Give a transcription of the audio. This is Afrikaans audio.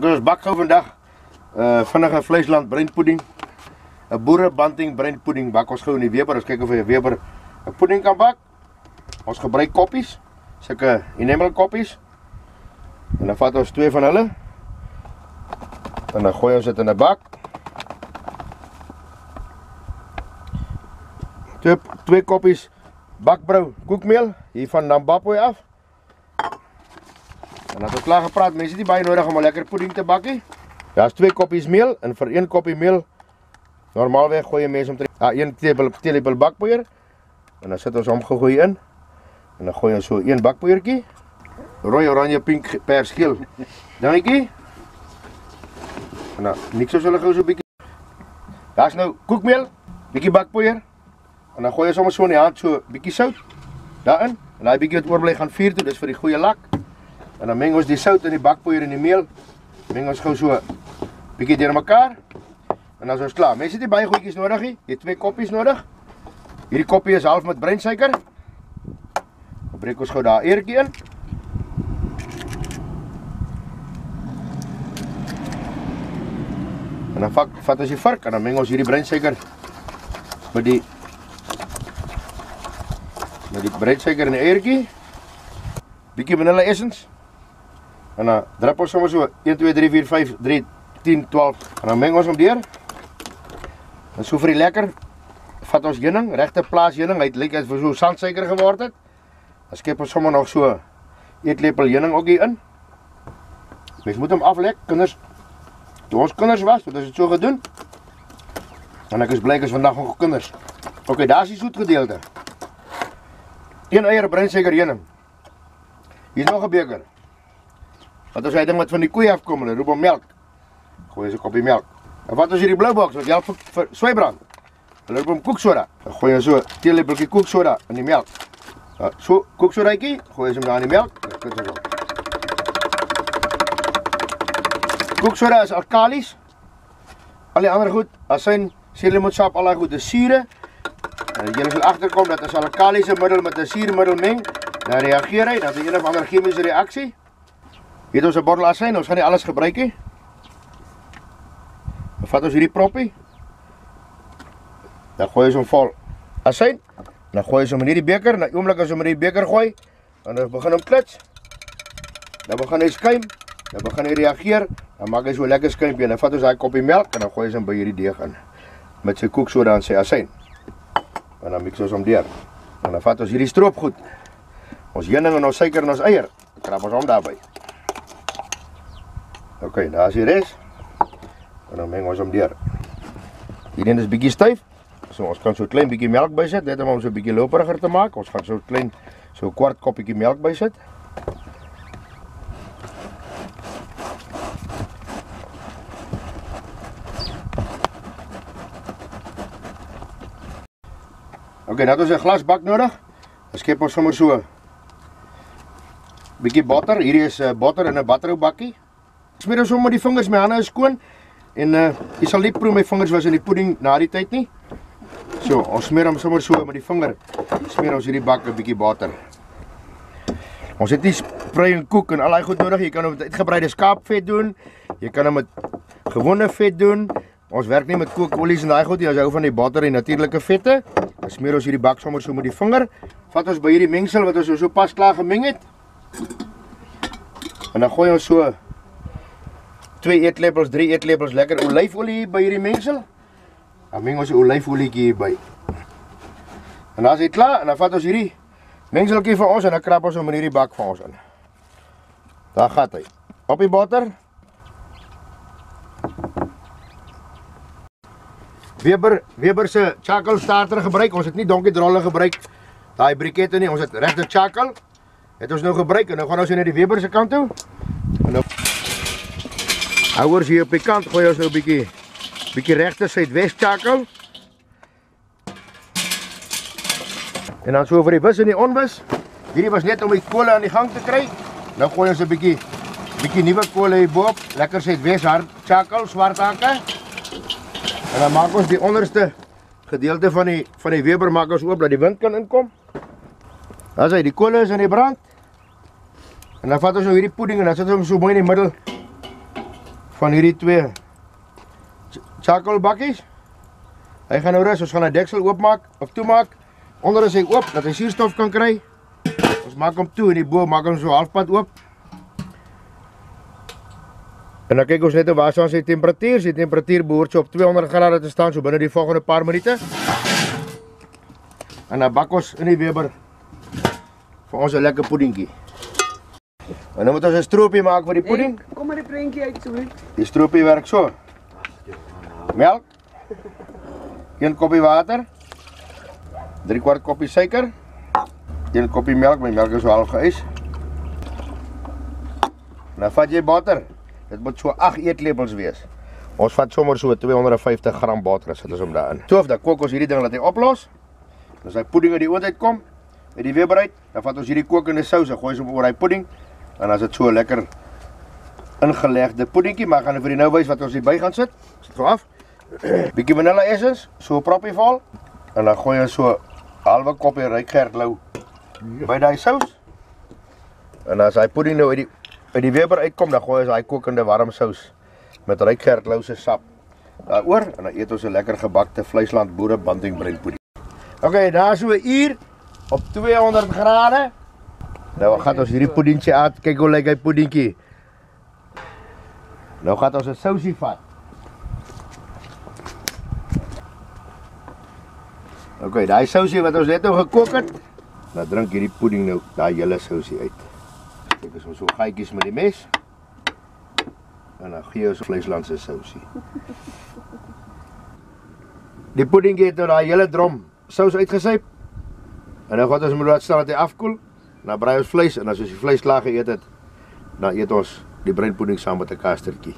Ok, ons bak gou vandag vinnige vleisland breinpudding. 'n Boerebanting breinpudding bak ons gou in die Weber. Ons kyk of jy Weber 'n pudding kan bak. Ons gebruik koppies, sulke enamel koppies. En dan vat ons 2 van hulle. En dan gooi ons dit in 'n bak. 2 koppies bakbrou koekmeel hier van Nambapo af. En dat ons klaar gepraat, mense het nie baie nodig om 'n lekker pudding te bak nie. Ja, is 2 koppies meel en vir 1 koppie meel normaalweg gooi jy mense omtrent 1 teelepel bakpoeier. En dan sit ons hom gegooi in. En dan gooi ons so 1 bakpoeiertjie. Rooi, oranje, pink, pers, geel. Dankie. En dan niks ons hulle gou so bietjie. Daar's nou koekmeel, bietjie bakpoeier. En dan gooi jy sommer so in die hand so bietjie sout daarin. En daai bietjie wat oorbly gaan vuur toe, dis vir die goeie lak. En dan meng ons die sout in die bakpoeier en die meel. Meng ons gou so bietjie deur mekaar. En dan is ons klaar. Mense het nie baie goedjies nodig nie. Jy het 2 koppies nodig. Hierdie koppie is half met breinsuiker. Dan breek ons gou daar eertjie in. En dan vat ons die vark en dan meng ons hierdie breinsuiker met die breinsuiker en die eiertjie. Bietjie vanilla essence. En dan drip ons sommer so 1, 2, 3, 4, 5, 3, 10, 12. En dan meng ons hom deur. En so vir die lekker, vat ons heuning, regte plaas heuning. Hy lyk as so sandsuiker geword het. Dan skep ons sommer nog so 'n eetlepel heuning ook hier in. Mens moet hom aflek, kinders. Toe ons kinders was, het ons dit so gedoen. En ek is bly ek is vandag nog kinders. Ok, daar is die soet gedeelte. 1 eier breinsuiker heuning. Hier is nog 'n beker. Wat is hy ding wat van die koei afkom, hulle roep hom melk. Gooi ons 'n koppie melk. En wat is hierdie blou boks wat help vir swybrand? Hulle roep hom koeksoda. Dan gooi ons so 'n teelepeltjie koeksoda in die melk. So koeksodaatjie, gooi ons hom daar in die melk. Koeksoda is alkalies. Al die ander goed, asyn, suurlemoensap, al daai goed is sure. En jy sal agterkom dat as 'n alkaliese middel met 'n suurmiddel meng, dan reageer hy, dat 'n een of ander chemiese reaksie. Hier het ons 'n bottel asyn, ons gaan nie alles gebruik nie. Dan vat ons hierdie proppie. Dan gooi ons hom vol asyn. Dan gooi ons hom in hierdie beker. Na oomblik as ons hom in hierdie beker gooi, dan begin hom klits. Dan begin hy skuim. Dan begin hy reageer. Dan maak hy so 'n lekker skuimpie. En dan vat ons daai koppie melk en dan gooi ons hom by hierdie deeg in. Met sy koeksoda en sy asyn. En dan mix ons hom deur. En dan vat ons hierdie stroopgoed. Ons heuning en ons suiker en ons eier. Dan krap ons hom daarby. Ok, daar is die res. En dan meng ons hom deur. Hierdie is bietjie styf. So ons kan so 'n klein bietjie melk bysit, net om so 'n bietjie loperiger te maak. Ons gaan so 'n klein, so 'n kwart koppietjie melk bysit. Ok, nou het ons 'n glas bak nodig. Dan skep ons sommer so bietjie botter. Hierdie is botter in 'n batterou bakkie. Smeer ons sommer met die vingers, my hande is skoon. En jy sal nie proe my vingers was in die pudding na die tyd nie. So, ons smeer hom sommer so met die vinger. Smeer ons hierdie bak 'n bietjie botter. Ons het nie sprei en koek en al daai goed nodig. Jy kan hom met uitgebreide skaapvet doen. Jy kan hom met gewone vet doen. Ons werk nie met kookolies en daai goed nie. Ons hou van die botter en natuurlike vette. Dan smeer ons hierdie bak sommer so met die vinger. Vat ons by hierdie mengsel wat ons so pas klaar gemeng het. En dan gooi ons so 2 eetlepels, 3 eetlepels lekker olyfolie by hierdie mengsel. Dan meng ons die olyfolietjie hierby. En dan is hy klaar en dan vat ons hierdie mengseltjie van ons en dan krap ons hom in hierdie bak van ons in. Daar gaan hy. Op die botter. Weber se charcoal starter gebruik. Ons het nie donkie drolle gebruik. Daai brikette nie, ons het regte charcoal. Het ons nou gebruik en nou gaan ons na die Weber se kant toe. En nou houers hier op die kant gooi ons nou 'n bietjie regte suidwes charcoal. En dan so vir die wis en die onwis. Hierdie was net om die kole aan die gang te kry. Nou gooi ons 'n bietjie nuwe kole hier bo-op. Lekker suidwes hard charcoal, swart hakke. En dan maak ons die onderste gedeelte van die Weber maak ons oop dat die wind kan inkom. Dan is hy, die kole is in die brand. En dan vat ons nou hierdie pudding en dan sit ons hom so mooi in die middel van hierdie twee charcoal bakkies. Hy gaan nou rus, ons gaan die deksel oopmaak of toemaak. Onder is hy oop, dat hy suurstof kan kry. Ons maak hom toe en die bo maak hom so halfpad oop. En dan kyk ons net waar staan sy temperatuur. Sy temperatuur behoort so op 200 grade te staan, so binne die volgende paar minute. En dan bak ons in die Weber vir ons 'n lekker puddingkie. En nou moet ons 'n stroopie maak vir die pudding. Kom maar die prentjie uit asseblief. Die stroopie werk so. Melk. 1 koppie water. 3/4 koppie suiker. 1 koppie melk, my melk is so half geys. Nou vat jy botter. Dit moet so 8 eetlepels wees. Ons vat sommer so 250 gram botter, sit ons hom daarin. So, dan kook ons hierdie ding laat hy oplos. As hy pudding uit die oond uitkom, uit die Weber uit, dan vat ons hierdie kokende sous en gooi ons hom oor hy pudding. En as dit so lekker ingelegde puddingkie, maar gaan vir die nou wys wat ons hierby gaan sit. Sit so af. Bietjie vanilla essence, so 'n proppie vol. En dan gooi ons so halwe koppie rykgertlou by daai sous. En as hy pudding nou uit die Weber uitkom, dan gooi ons daai kokende warm sous met rykgertlou se sap daaroor en dan eet ons 'n lekker gebakte Vleisland boere bantingbrei pudding. Okay, daar so 'n uur op 200 grade. Nou gaan ons hierdie puddingkie uit. Kyk hoe lyk hy puddingkie. Nou gaan ons 'n sousie vat. Okay, daai sousie wat ons net nou gekook het, dan drink hierdie pudding nou daai hele sousie uit. Kyk as ons so gaatjies met die mes. En dan gee ons Vleislandse sousie. Die puddingkie het nou daai hele drom sous uitgesyp. En nou gaan ons moet laat staan dat hy afkoel. Dan braai ons vleis en as ons die vleis klaar geëet het, dan eet ons die breinpudding saam met 'n kastertjie.